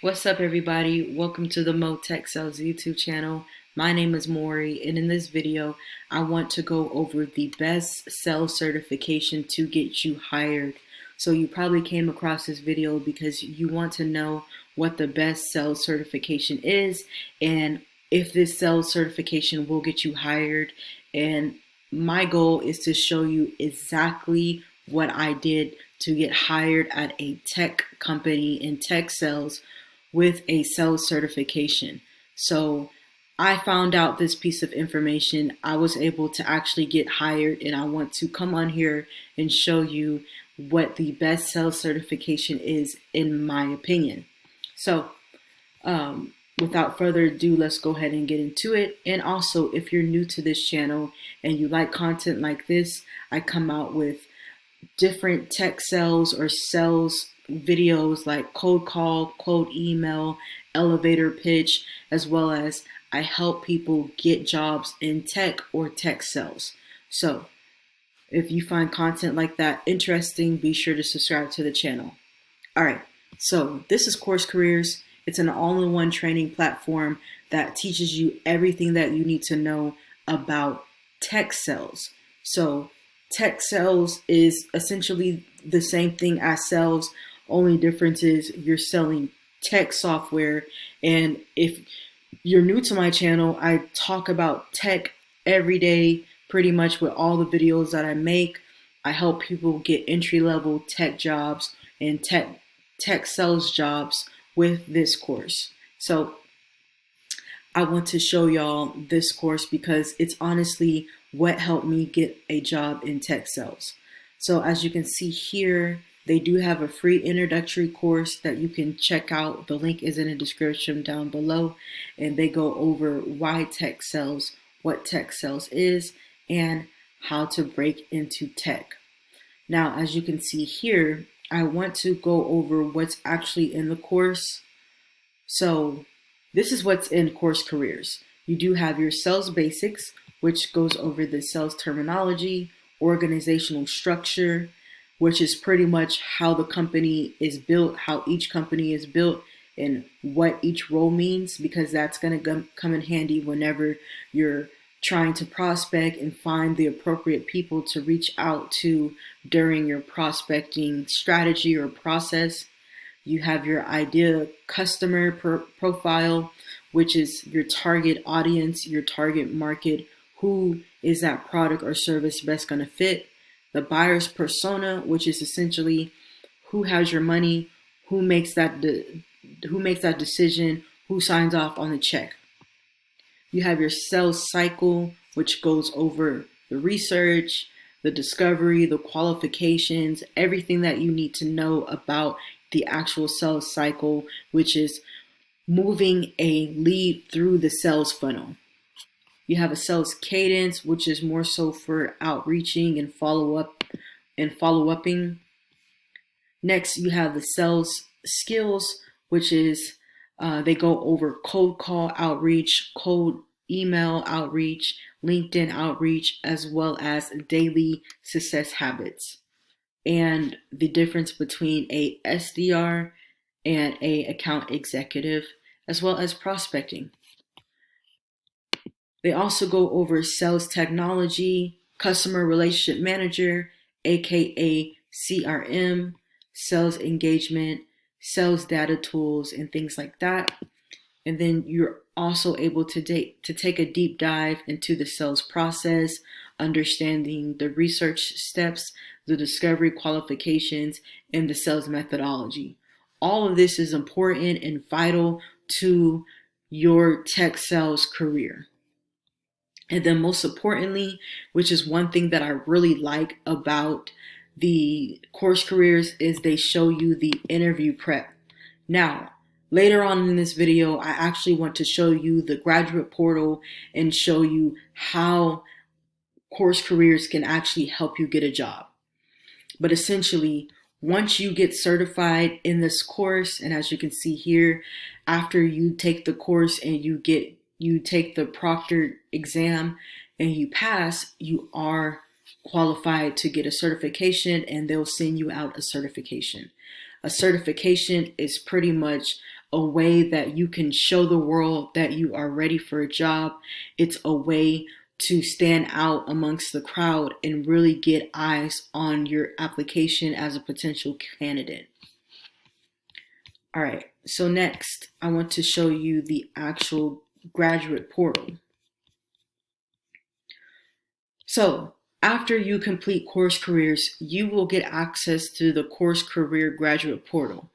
What's up, everybody? Welcome to the MoTechSales YouTube channel. My name is Maury, and in this video, I want to go over the best sales certification to get you hired. So you probably came across this video because you want to know what the best sales certification is and if this sales certification will get you hired. And my goal is to show you exactly what I did to get hired at a tech company in tech sales with a sales certification. So I found out this piece of information. I was able to actually get hired, and I want to come on here and show you what the best sales certification is in my opinion. So without further ado, let's go ahead and get into it. And also, if you're new to this channel and you like content like this, I come out with different tech sales or sales videos like cold call, cold email, elevator pitch, as well as I help people get jobs in tech or tech sales. So if you find content like that interesting, be sure to subscribe to the channel. All right, so this is Course Careers. It's an all-in-one training platform that teaches you everything that you need to know about tech sales. So tech sales is essentially the same thing as sales. Only difference is you're selling tech software. And if you're new to my channel, I talk about tech every day, pretty much with all the videos that I make. I help people get entry-level tech jobs and tech sales jobs with this course. So I want to show y'all this course because it's honestly what helped me get a job in tech sales. So as you can see here, they do have a free introductory course that you can check out. The link is in the description down below, and they go over why tech sales, what tech sales is, and how to break into tech. Now, as you can see here, I want to go over what's actually in the course. So this is what's in Course Careers. You do have your sales basics, which goes over the sales terminology, organizational structure, which is pretty much how the company is built, how each company is built, and what each role means, because that's going to come in handy whenever you're trying to prospect and find the appropriate people to reach out to during your prospecting strategy or process. You have your ideal customer profile, which is your target audience, your target market. Who is that product or service best going to fit? The buyer's persona, which is essentially who has your money, who makes that decision, who signs off on the check. You have your sales cycle, which goes over the research, the discovery, the qualifications, everything that you need to know about the actual sales cycle, which is moving a lead through the sales funnel. You have a sales cadence, which is more so for outreaching and follow-upping. Next, you have the sales skills, which is they go over cold call outreach, cold email outreach, LinkedIn outreach, as well as daily success habits, and the difference between a SDR and a account executive, as well as prospecting. They also go over sales technology, customer relationship manager, aka CRM, sales engagement, sales data tools, and things like that. And then you're also able to take a deep dive into the sales process, understanding the research steps, the discovery qualifications, and the sales methodology. All of this is important and vital to your tech sales career. And then most importantly, which is one thing that I really like about the Course Careers, is they show you the interview prep. Now, later on in this video, I actually want to show you the graduate portal and show you how Course Careers can actually help you get a job. But essentially, once you get certified in this course, and as you can see here, after you take the course and you take the proctored exam and you pass, you are qualified to get a certification, and they'll send you out a certification. A certification is pretty much a way that you can show the world that you are ready for a job. It's a way to stand out amongst the crowd and really get eyes on your application as a potential candidate. All right, so next I want to show you the actual graduate portal. So after you complete course careers, you will get access to the course career graduate portal.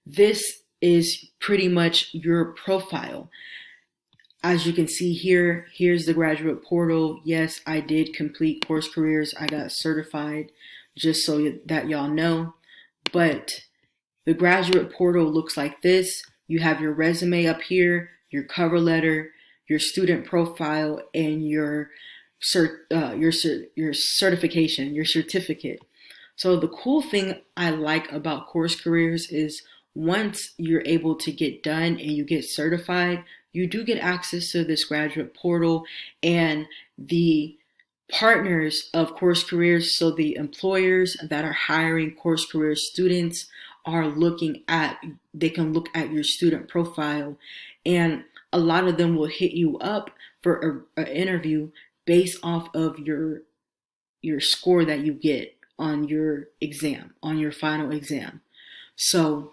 This is pretty much your profile. As you can see here, here's the graduate portal. Yes, I did complete course careers. I got certified, just so that y'all know. But the graduate portal looks like this. You have your resume up here, your cover letter, your student profile, and your certification, your certificate. So the cool thing I like about course careers is once you're able to get done and you get certified, you do get access to this graduate portal, and the partners of course careers, so the employers that are hiring course career students are they can look at your student profile, and a lot of them will hit you up for an interview based off of your score that you get on your exam, on your final exam. So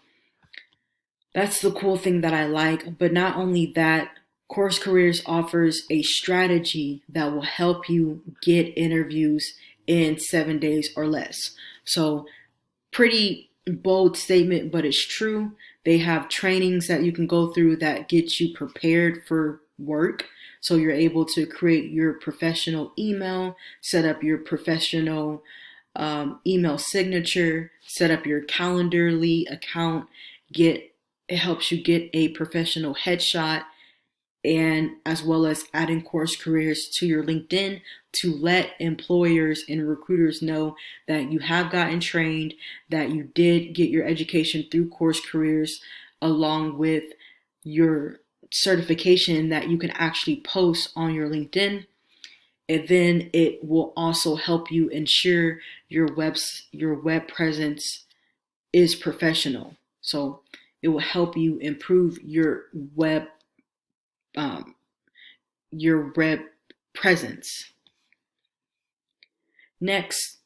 that's the cool thing that I like. But not only that, Course Careers offers a strategy that will help you get interviews in 7 days or less. So pretty bold statement, but it's true. They have trainings that you can go through that get you prepared for work. So you're able to create your professional email, set up your professional email signature, set up your Calendarly account, it helps you get a professional headshot, and as well as adding Course Careers to your LinkedIn to let employers and recruiters know that you have gotten trained, that you did get your education through Course Careers, along with your certification that you can actually post on your LinkedIn. And then it will also help you ensure your web presence is professional. So it will help you improve your web presence. Next,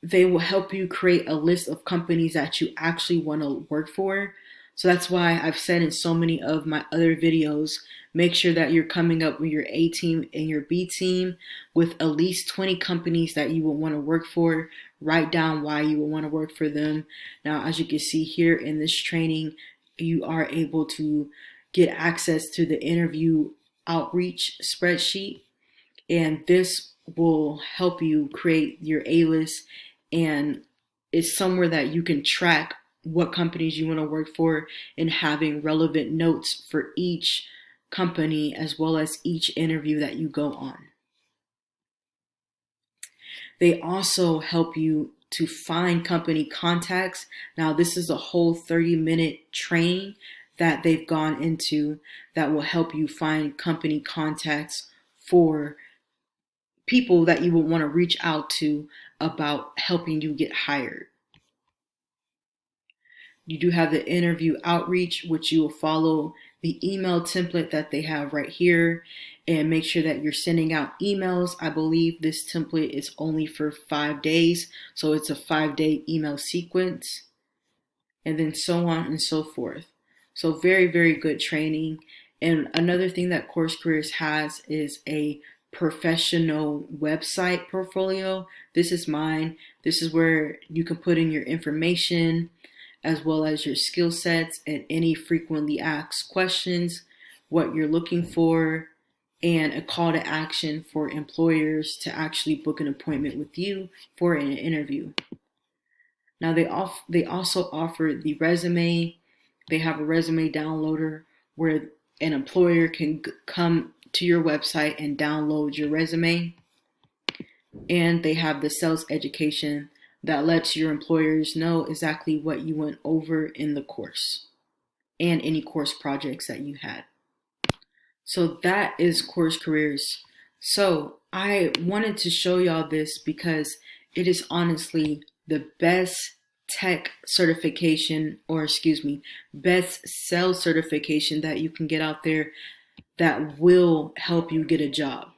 they will help you create a list of companies that you actually want to work for. So that's why I've said in so many of my other videos, make sure that you're coming up with your A team and your B team with at least 20 companies that you will want to work for. Write down why you will want to work for them. Now, as you can see here in this training, you are able to get access to the interview outreach spreadsheet, and this will help you create your A-list, and it's somewhere that you can track what companies you want to work for and having relevant notes for each company as well as each interview that you go on. They also help you to find company contacts. Now, this is a whole 30-minute training that they've gone into that will help you find company contacts for people that you will want to reach out to about helping you get hired. You do have the interview outreach, which you will follow the email template that they have right here and make sure that you're sending out emails. I believe this template is only for 5 days, so it's a 5-day email sequence, and then so on and so forth. So very, very good training. And another thing that Course Careers has is a professional website portfolio. This is mine. This is where you can put in your information as well as your skill sets and any frequently asked questions, what you're looking for, and a call to action for employers to actually book an appointment with you for an interview. Now they also offer the resume. They have a resume downloader where an employer can come to your website and download your resume. And they have the sales education that lets your employers know exactly what you went over in the course and any course projects that you had. So that is Course Careers. So I wanted to show y'all this because it is honestly the best tech certification, or excuse me, best sales certification that you can get out there that will help you get a job.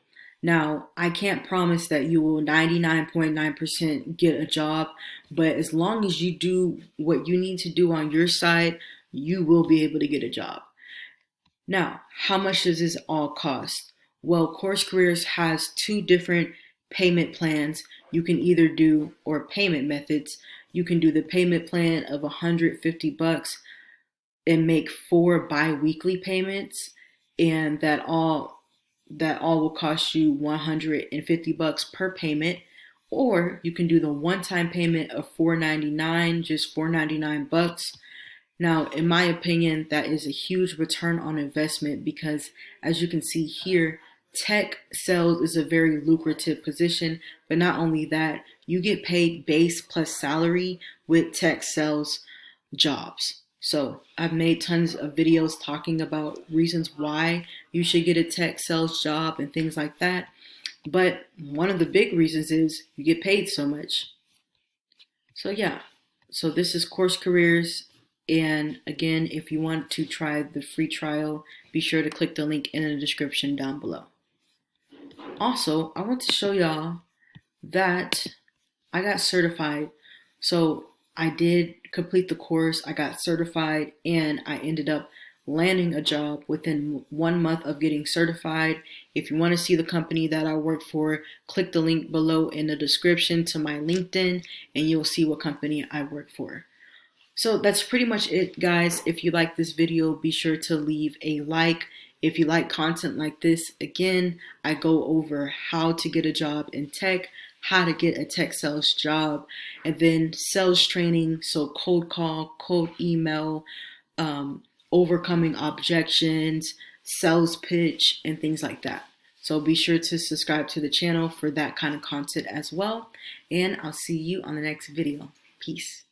Now, I can't promise that you will 99.9% get a job, but as long as you do what you need to do on your side, you will be able to get a job. Now, how much does this all cost? Well, Course Careers has two different payment plans you can either do, or payment methods. You can do the payment plan of $150 and make 4 bi-weekly payments, and that all will cost you $150 per payment. Or you can do the one-time payment of $499, just $499. Now, in my opinion, that is a huge return on investment because, as you can see here, tech sales is a very lucrative position. But not only that, you get paid base plus salary with tech sales jobs. So I've made tons of videos talking about reasons why you should get a tech sales job and things like that. But one of the big reasons is you get paid so much. So yeah, so this is Course Careers. And again, if you want to try the free trial, be sure to click the link in the description down below. Also, I want to show y'all that I got certified. So I did complete the course, I got certified, and I ended up landing a job within 1 month of getting certified. If you want to see the company that I work for, click the link below in the description to my LinkedIn and you'll see what company I work for. So that's pretty much it, guys. If you like this video, be sure to leave a like. If you like content like this, again, I go over how to get a job in tech, how to get a tech sales job, and then sales training, so cold call, cold email, overcoming objections, sales pitch, and things like that. So be sure to subscribe to the channel for that kind of content as well. And I'll see you on the next video. Peace.